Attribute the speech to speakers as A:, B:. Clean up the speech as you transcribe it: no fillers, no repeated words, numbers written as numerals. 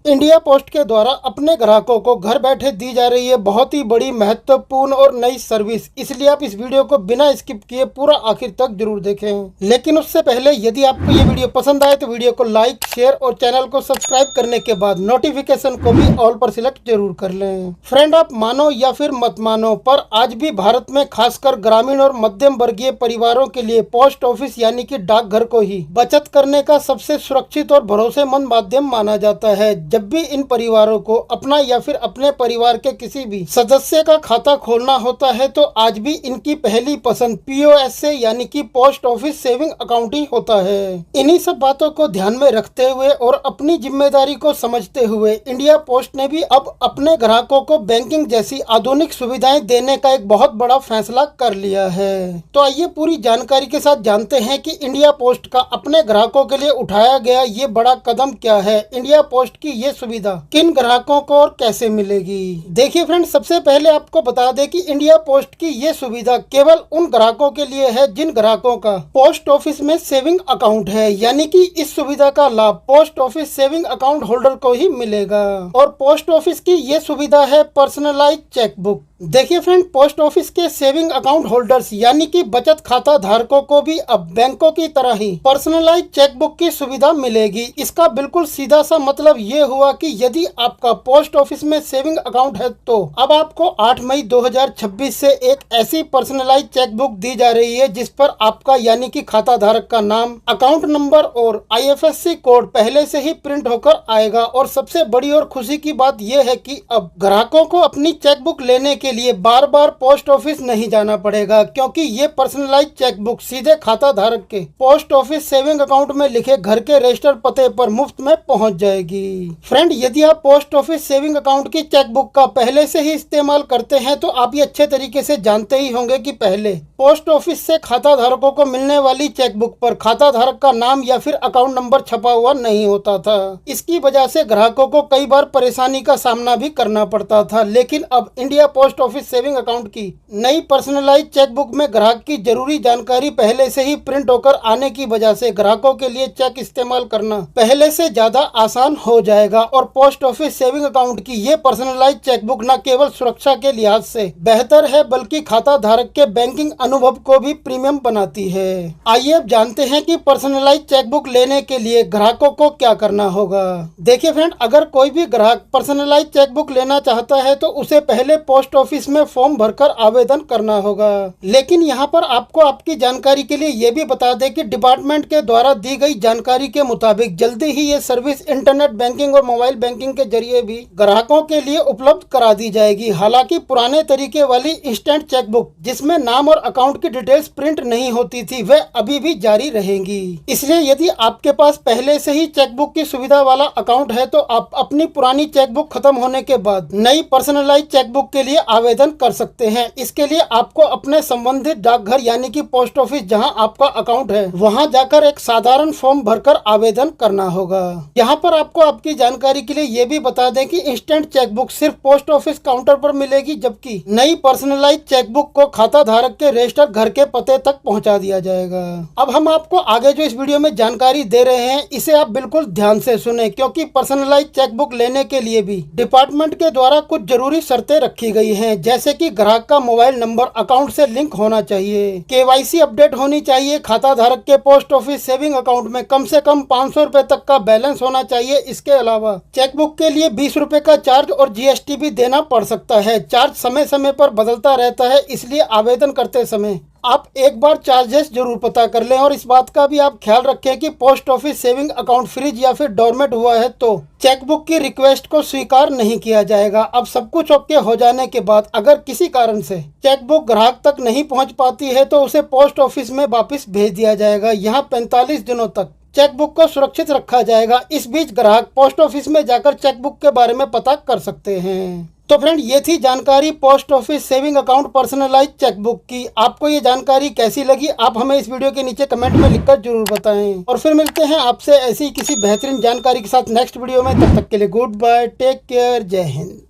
A: India post के द्वारा अपने ग्राहकों को घर बैठे दी जा रही है बहुत ही बड़ी महत्वपूर्ण और नई सर्विस, इसलिए आप इस वीडियो को बिना स्किप किए पूरा आखिर तक जरूर देखें। लेकिन उससे पहले यदि आपको ये वीडियो पसंद आए तो वीडियो को लाइक, शेयर और चैनल को सब्सक्राइब करने के बाद नोटिफिकेशन को भी ऑल पर सिलेक्ट जरूर कर लें। फ्रेंड, आप मानो या फिर मत मानो, पर आज भी भारत में खासकर ग्रामीण और मध्यम वर्गीय परिवारों के लिए पोस्ट ऑफिस यानी कि डाकघर को ही बचत करने का सबसे सुरक्षित और भरोसेमंद माध्यम माना जाता है। जब भी इन परिवारों को अपना या फिर अपने परिवार के किसी भी सदस्य का खाता खोलना होता है तो आज भी इनकी पहली पसंद पीओएस से यानी कि पोस्ट ऑफिस सेविंग अकाउंट ही होता है। इन्हीं सब बातों को ध्यान में रखते हुए और अपनी जिम्मेदारी को समझते हुए इंडिया पोस्ट ने भी अब अपने ग्राहकों को बैंकिंग जैसी आधुनिक सुविधाएं देने का एक बहुत बड़ा फैसला कर लिया है। तो आइए पूरी जानकारी के साथ जानते हैं कि इंडिया पोस्ट का अपने ग्राहकों के लिए उठाया गया ये बड़ा कदम क्या है। इंडिया पोस्ट की ये सुविधा किन ग्राहकों को और कैसे मिलेगी। देखिए फ्रेंड, सबसे पहले आपको बता दें कि इंडिया पोस्ट की ये सुविधा केवल उन ग्राहकों के लिए है जिन ग्राहकों का पोस्ट ऑफिस में सेविंग अकाउंट है, यानी कि इस सुविधा का लाभ post office saving account holder को ही मिलेगा। और पोस्ट ऑफिस की ये सुविधा है पर्सनलाइज चेकबुक। देखिए फ्रेंड, पोस्ट ऑफिस के सेविंग अकाउंट होल्डर्स यानी कि बचत खाता धारकों को भी अब बैंकों की तरह ही पर्सनलाइज चेकबुक की सुविधा मिलेगी। इसका बिल्कुल सीधा सा मतलब ये हुआ कि यदि आपका पोस्ट ऑफिस में सेविंग अकाउंट है तो अब आपको 8 मई 2026 से एक ऐसी पर्सनलाइज चेकबुक दी जा रही है जिस पर आपका यानी कि खाता धारक का नाम, अकाउंट नंबर और आईएफएससी कोड पहले से ही प्रिंट होकर आएगा। और सबसे बड़ी और खुशी की बात यह है कि अब ग्राहकों को अपनी चेकबुक लेने के लिए बार बार पोस्ट ऑफिस नहीं जाना पड़ेगा, क्योंकि ये पर्सनलाइज चेकबुक सीधे खाता धारक के पोस्ट ऑफिस सेविंग अकाउंट में लिखे घर के रजिस्टर्ड पते पर मुफ्त में पहुंच जाएगी। फ्रेंड, यदि आप पोस्ट ऑफिस सेविंग अकाउंट की चेकबुक का पहले से ही इस्तेमाल करते हैं तो आप ये अच्छे तरीके से जानते ही होंगे कि पहले पोस्ट ऑफिस से खाता धारकों को मिलने वाली चेकबुक पर खाता धारक का नाम या फिर अकाउंट नंबर छपा हुआ नहीं होता था। इसकी वजह से ग्राहकों को कई बार परेशानी का सामना भी करना पड़ता था। लेकिन अब India post office saving account की नई पर्सनलाइज चेकबुक में ग्राहक की जरूरी जानकारी पहले से ही प्रिंट होकर आने की वजह से ग्राहकों के लिए चेक इस्तेमाल करना पहले से ज्यादा आसान हो जाएगा। और पोस्ट ऑफिस सेविंग अकाउंट की ये पर्सनलाइज चेकबुक न केवल सुरक्षा के लिहाज से बेहतर है बल्कि खाता धारक के बैंकिंग अनुभव को भी प्रीमियम बनाती है। आइए अब जानते हैं कि पर्सनलाइज चेकबुक लेने के लिए ग्राहकों को क्या करना होगा। देखिए फ्रेंड, अगर कोई भी ग्राहक पर्सनलाइज चेकबुक लेना चाहता है तो उसे पहले पोस्ट ऑफिस में फॉर्म भरकर आवेदन करना होगा। लेकिन यहाँ पर आपको आपकी जानकारी के लिए ये भी बता दें कि डिपार्टमेंट के द्वारा दी गई जानकारी के मुताबिक जल्दी ही ये सर्विस इंटरनेट बैंकिंग और मोबाइल बैंकिंग के जरिए भी ग्राहकों के लिए उपलब्ध करा दी जाएगी। हालांकि पुराने तरीके वाली इंस्टेंट चेकबुक जिसमें नाम और अकाउंट की डिटेल्स प्रिंट नहीं होती थी वह अभी भी जारी रहेंगी। इसलिए यदि आपके पास पहले से ही चेकबुक की सुविधा वाला अकाउंट है तो आप अपनी पुरानी चेकबुक खत्म होने के बाद नई पर्सनलाइज चेकबुक के लिए आवेदन कर सकते हैं। इसके लिए आपको अपने संबंधित डाकघर यानी कि पोस्ट ऑफिस जहां आपका अकाउंट है वहां जाकर एक साधारण फॉर्म भरकर आवेदन करना होगा। यहाँ पर आपको आपकी जानकारी के लिए ये भी बता दें कि इंस्टेंट चेकबुक सिर्फ पोस्ट ऑफिस काउंटर पर मिलेगी, जबकि नई पर्सनलाइज चेकबुक को खाता धारक के रजिस्टर घर के पते तक पहुँचा दिया जाएगा। अब हम आपको आगे जो इस वीडियो में जानकारी दे रहे हैं इसे आप बिल्कुल ध्यान से सुने, क्योंकि पर्सनलाइज चेकबुक लेने के लिए भी डिपार्टमेंट के द्वारा कुछ जरूरी शर्तें रखी गई हैं, जैसे कि ग्राहक का मोबाइल नंबर अकाउंट से लिंक होना चाहिए, केवाईसी अपडेट होनी चाहिए, खाता धारक के पोस्ट ऑफिस सेविंग अकाउंट में कम से कम 500 रुपए तक का बैलेंस होना चाहिए। इसके अलावा चेकबुक के लिए 20 रुपए का चार्ज और जीएसटी भी देना पड़ सकता है। चार्ज समय समय पर बदलता रहता है, इसलिए आवेदन करते समय आप एक बार चार्जेस जरूर पता कर लें। और इस बात का भी आप ख्याल रखें कि post office saving account freeze या फिर डोरमेट हुआ है तो चेकबुक की रिक्वेस्ट को स्वीकार नहीं किया जाएगा। अब सब कुछ ओके हो जाने के बाद अगर किसी कारण से चेकबुक ग्राहक तक नहीं पहुंच पाती है तो उसे पोस्ट ऑफिस में वापस भेज दिया जाएगा। यहाँ 45 दिनों तक चेकबुक को सुरक्षित रखा जाएगा। इस बीच ग्राहक पोस्ट ऑफिस में जाकर चेकबुक के बारे में पता कर सकते हैं। तो फ्रेंड, ये थी जानकारी post office saving account personalise chequebook की। आपको ये जानकारी कैसी लगी आप हमें इस वीडियो के नीचे कमेंट में लिखकर जरूर बताएं। और फिर मिलते हैं आपसे ऐसी किसी बेहतरीन जानकारी के साथ नेक्स्ट वीडियो में। तब तक के लिए गुड बाय, टेक केयर, जय हिंद।